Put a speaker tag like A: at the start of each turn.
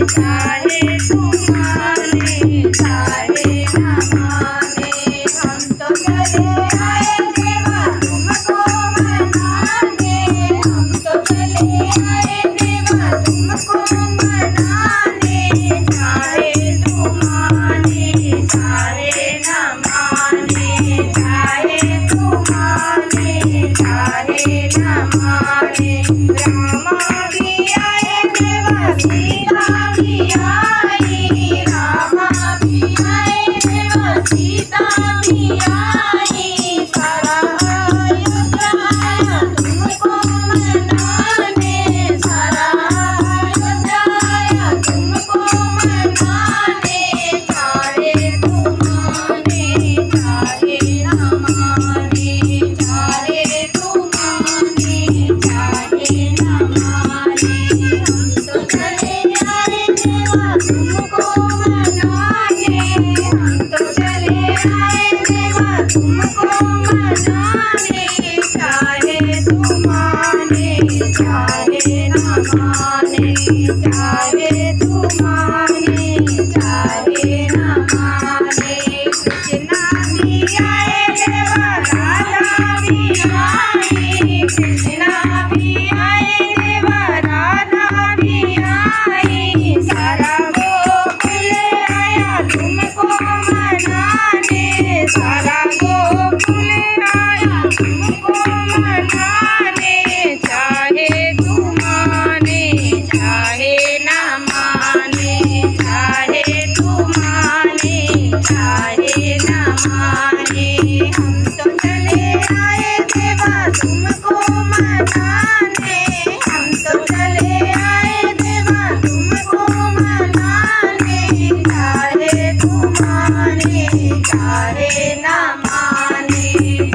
A: चाहे तू माने चाहे ना माने, हम तो चले आए देवा तुमको मनाने, हम तो चले आए देवा तुमको मनाने, चाहे तू माने चाहे ना माने, चाहे तू माने चाहे ना माने। रामा भी आए देवा सीता भी आई, रामा भी आए देवा सीता भी आई, सारा अयोध्या आया तुमको मनाने, सारा अयोध्या आया तुमको मनाने, चाहे तू माने चाहे ना माने, चाहे तू माने चाहे ना माने, हम तो चले आए देवा तुमको मनाने, हम तो चले आए देवा तुमको मनाने, चाहे तू माने चाहे ना माने, चाहे तू माने चाहे ना माने। कृष्णा भी आए देवा राधा भी आई, कृष्णा भी आए देवा राधा भी आई, सारा गोकुल आया तुमको मनाने, सारा गोकुल आया तुमको मनाने, चाहे तू माने चाहे ना माने, चाहे तू माने चाहे ना माने, हम तो चले आए देवा तुमको मनाने, हम तो चले आए देवा तुमको मनाने, चाहे तू माने चाहे ना माने।